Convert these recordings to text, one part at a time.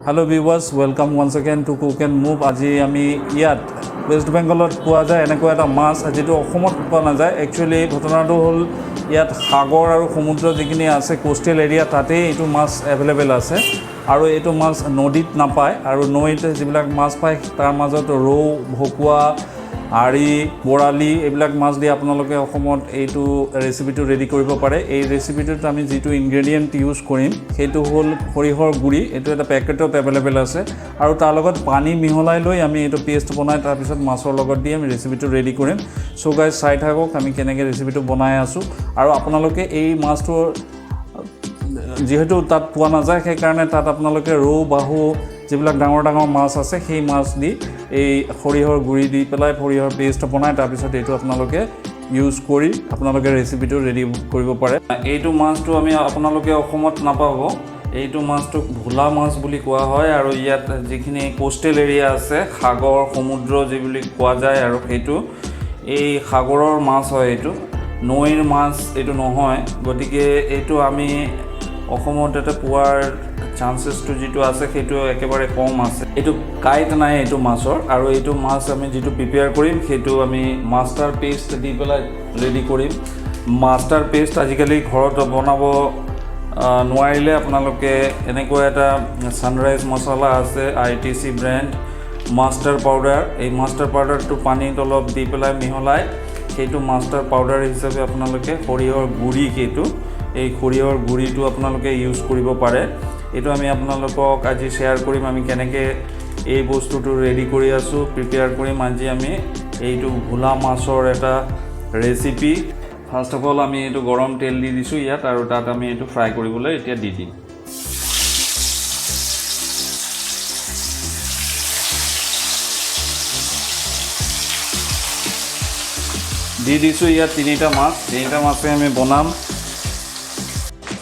Hello viewers, welcome once again to Cook and Move. আজি আমি ইয়াত ওয়েস্ট বেংগলত পোৱা যায় এনেকুৱা এটা মাছ যেটো অসমত পোৱা নাযায়। একচুয়ালি ঘটনাটো হ'ল ইয়াত সাগৰ আৰু সমুদ্ৰ যিখিনি আছে কোষ্টেল এৰিয়া তাতে এইটো মাছ এভেলেবল আছে আৰু এইটো মাছ নদীত নাপায় আৰু নৈতে যিবিলাক মাছ পায় তাৰ মাজত ৰৌ ভকুৱা আৰি বৰালি এইবিলাক মাছ দি আপোনালোকে অসমত এইটো ৰেচিপিটো ৰেডি কৰিব পাৰে। এই ৰেচিপিটোত আমি যিটো ইনগ্ৰেডিয়েণ্ট ইউজ কৰিম সেইটো হ'ল সৰিয়হৰ গুড়ি। এইটো এটা পেকেটত এভেলেবল আছে আৰু তাৰ লগত পানী মিহলাই লৈ আমি এইটো পেষ্ট বনাই তাৰপিছত মাছৰ লগত দি আমি ৰেচিপিটো ৰেডি কৰিম। চ' গাইজ চাই থাকক আমি কেনেকৈ ৰেচিপিটো বনাই আছোঁ আৰু আপোনালোকে এই মাছটোৰ যেহেতু তাত পোৱা নাযায় সেইকাৰণে তাত আপোনালোকে ৰৌ বাহু যিবিলাক ডাঙৰ ডাঙৰ মাছ আছে সেই মাছ দি এই সৰিয়হৰ গুড়ি দি পেলাই সৰিয়হৰ পেষ্ট বনাই তাৰপিছত এইটো আপোনালোকে ইউজ কৰি আপোনালোকে ৰেচিপিটো ৰেডি কৰিব পাৰে। এইটো মাছটো আমি আপোনালোকে অসমত নাপাব। এইটো মাছটোক ভোলা মাছ বুলি কোৱা হয় আৰু ইয়াত যিখিনি কোষ্টেল এৰিয়া আছে সাগৰ সমুদ্ৰ যি বুলি কোৱা যায় আৰু সেইটো এই সাগৰৰ মাছ হয়। এইটো নৈৰ মাছ এইটো নহয়, গতিকে এইটো আমি অসমত এটা পোৱাৰ চান্সেছটো যিটো আছে সেইটো একেবাৰে কম আছে। এইটো কাইট নাই এইটো মাছৰ আৰু এইটো মাছ আমি যিটো প্ৰিপেয়াৰ কৰিম সেইটো আমি মাষ্টাৰ পেষ্ট দি পেলাই ৰেডি কৰিম। মাষ্টাৰ পেষ্ট আজিকালি ঘৰত বনাব নোৱাৰিলে আপোনালোকে এনেকুৱা এটা ছানৰাইজ মছলা আছে ITC ব্ৰেণ্ড মাষ্টাৰ পাউডাৰ। এই মাষ্টাৰ পাউডাৰটো পানীত অলপ দি পেলাই মিহলাই সেইটো মাষ্টাৰ পাউডাৰ হিচাপে আপোনালোকে সৰিয়হৰ গুড়ি এই সৰিয়হৰ গুড়িটো আপোনালোকে ইউজ কৰিব পাৰে। এইটো আমি আপোনালোকক আজি শ্বেয়াৰ কৰিম আমি কেনেকৈ এই বস্তুটো ৰেডি কৰি আছোঁ, প্ৰিপেয়াৰ কৰিম আজি আমি এইটো ভোলা মাছৰ এটা ৰেচিপি। ফাৰ্ষ্ট অফ অল আমি এইটো গৰম তেল দি দিছোঁ ইয়াত আৰু তাত আমি এইটো ফ্ৰাই কৰিবলৈ এতিয়া দি দিম। দি দিছোঁ ইয়াত তিনিটা মাছে আমি বনাম।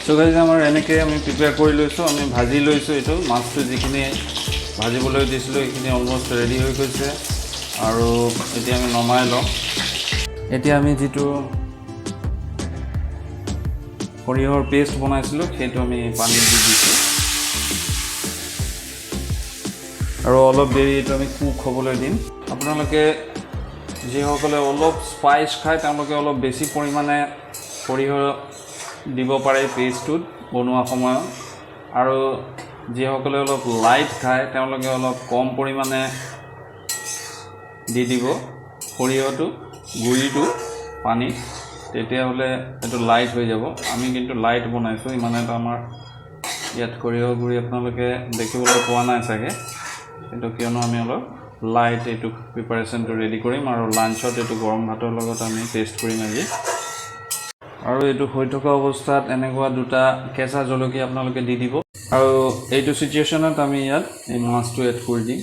চ' গাইজ আমাৰ এনেকৈ আমি প্ৰিপেয়াৰ কৰি লৈছোঁ, আমি ভাজি লৈছোঁ। এইটো মাছটো যিখিনি ভাজিবলৈ দিছিলোঁ সেইখিনি অলমষ্ট ৰেডি হৈ গৈছে আৰু এতিয়া আমি নমাই লওঁ। এতিয়া আমি যিটো সৰিয়হৰ পেষ্ট বনাইছিলোঁ সেইটো আমি পানীত দি দিছোঁ আৰু অলপ দেৰি এইটো আমি কুক হ'বলৈ দিম। আপোনালোকে যিসকলে অলপ স্পাইচ খায় তেওঁলোকে অলপ বেছি পৰিমাণে সৰিয়হ দিব পাৰে পেষ্টটোত বনোৱা সময়ত আৰু যিসকলে অলপ লাইট খায় তেওঁলোকে অলপ কম পৰিমাণে দি দিব সৰিয়হটো গুড়িটো পানীত, তেতিয়াহ'লে এইটো লাইট হৈ যাব। আমি কিন্তু লাইট বনাইছোঁ, ইমান এটা আমাৰ ইয়াত সৰিয়হ গুড়ি আপোনালোকে দেখিবলৈ পোৱা নাই চাগে, কিন্তু কিয়নো আমি অলপ লাইট এইটো প্ৰিপাৰেশ্যনটো ৰেডি কৰিম আৰু লাঞ্চত এইটো গৰম ভাতৰ লগত আমি টেষ্ট কৰিম আজি। আৰু এইটো হৈ থকা অৱস্থাত এনেকুৱা দুটা কেঁচা জলকীয়া আপোনালোকে দি দিব আৰু এইটো চিটুৱেশ্যনত আমি ইয়াত এই মাছটো এড কৰি দিম।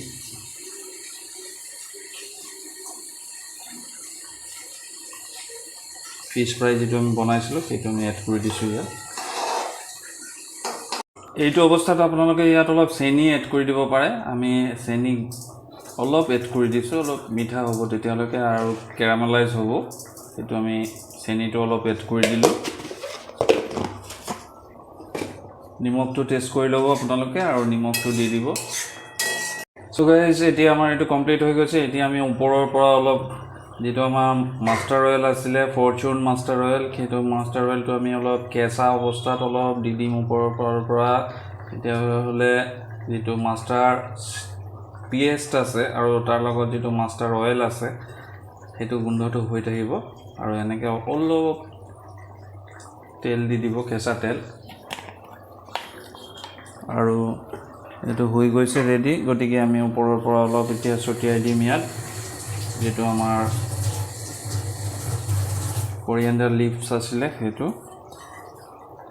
ফিছ ফ্ৰাই যিটো আমি বনাইছিলোঁ সেইটো আমি এড কৰি দিছোঁ ইয়াত। এইটো অৱস্থাত আপোনালোকে ইয়াত অলপ চেনি এড কৰি দিব পাৰে। আমি চেনি অলপ এড কৰি দিছোঁ, অলপ মিঠা হ'ব তেতিয়ালৈকে আৰু কেৰামেলাইজ হ'ব। সেইটো আমি চেনিটো অলপ এড কৰি দিলোঁ। নিমখটো টেষ্ট কৰি ল'ব আপোনালোকে আৰু নিমখটো দি দিব। চ' গাইজ এতিয়া আমাৰ এইটো কমপ্লিট হৈ গৈছে। এতিয়া আমি ওপৰৰ পৰা অলপ যিটো আমাৰ মাষ্টাৰ অইল আছিলে ফৰ্চুন মাষ্টাৰ অইল, সেইটো মাষ্টাৰ অইলটো আমি অলপ কেঁচা অৱস্থাত অলপ দি দিম ওপৰৰ পৰা। তেতিয়াহ'লে যিটো মাষ্টাৰ পেষ্ট আছে আৰু তাৰ লগত যিটো মাষ্টাৰ অইল আছে সেইটো গোন্ধটো হৈ থাকিব আৰু এনেকৈ অলপ তেল দি দিব, কেঁচা তেল, আৰু এইটো হৈ গৈছে ৰেডি। গতিকে আমি ওপৰৰ পৰা অলপ এতিয়া ছটিয়াই দিম ইয়াত যিটো আমাৰ কৰিয়েণ্ডাৰ লিভছ আছিলে সেইটো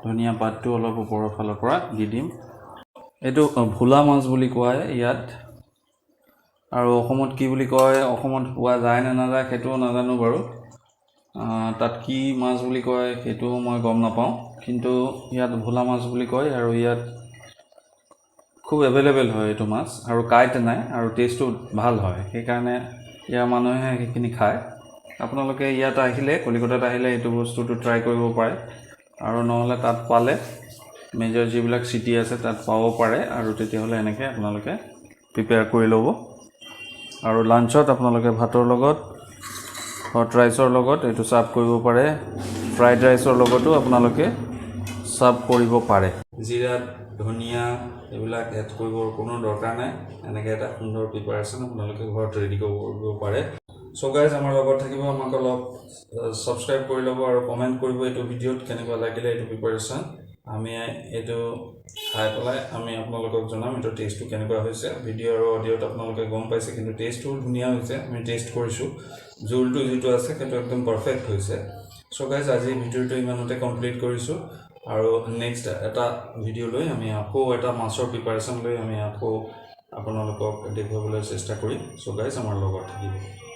ধনিয়া পাতটো অলপ ওপৰৰ ফালৰ পৰা দি দিম। এইটো ভোলা মাছ বুলি কয় ইয়াত, আৰু অসমত কি বুলি কয়, অসমত পোৱা যায় নে নাযায় সেইটোও নাজানো বাৰু। তাত কি মাছ বুলি কয় সেইটোও মই গম নাপাওঁ, কিন্তু ইয়াত ভোলা মাছ বুলি কয় আৰু ইয়াত খুব এভেইলেবল হয় এইটো মাছ আৰু কাইট নাই আৰু টেষ্টটো ভাল হয়, সেইকাৰণে ইয়াৰ মানুহে সেইখিনি খায়। আপোনালোকে ইয়াত আহিলে, কলিকতাত আহিলে এইটো বস্তুটো ট্ৰাই কৰিব পাৰে আৰু নহ'লে তাত পালে মেজৰ যিবিলাক চিটি আছে তাত পাব পাৰে আৰু তেতিয়াহ'লে এনেকৈ আপোনালোকে প্ৰিপেয়াৰ কৰি ল'ব আৰু লাঞ্চত আপোনালোকে ভাতৰ লগত হট ৰাইচৰ লগত এইটো চাৰ্ভ কৰিব পাৰে ফ্ৰাইড ৰাইচৰ লগতো আপোনালোকে চাৰ্ভ কৰিব পাৰে জিৰা ধনিয়া এইবিলাক এড কৰিবৰ কোনো দৰকাৰ নাই এনেকৈ এটা সুন্দৰ প্ৰিপাৰেশ্যন আপোনালোকে ঘৰত ৰেডি কৰিব পাৰে চ' গাইজ আমাৰ লগত থাকিব আমাক অলপ ছাবস্ক্ৰাইব কৰি ল'ব আৰু কমেণ্ট কৰিব এইটো ভিডিঅ'ত কেনেকুৱা লাগিলে এইটো প্ৰিপাৰেশ্যন আমি এইটো খাই পেলাই আমি আপোনালোকক জনাম এইটো টেষ্টটো কেনেকুৱা হৈছে ভিডিঅ' আৰু অডিঅ'ত আপোনালোকে গম পাইছে কিন্তু টেষ্টটো ধুনীয়া হৈছে আমি টেষ্ট কৰিছোঁ জোলটো যিটো আছে সেইটো একদম পাৰফেক্ট হৈছে চ' গাইজ আজি ভিডিঅ'টো ইমানতে কমপ্লিট কৰিছোঁ আৰু নেক্সট এটা ভিডিঅ' লৈ আমি আকৌ এটা মাছৰ প্ৰিপাৰেশ্যন লৈ আমি আকৌ আপোনালোকক দেখুৱাবলৈ চেষ্টা কৰিম চ' গাইজ আমাৰ লগত থাকিব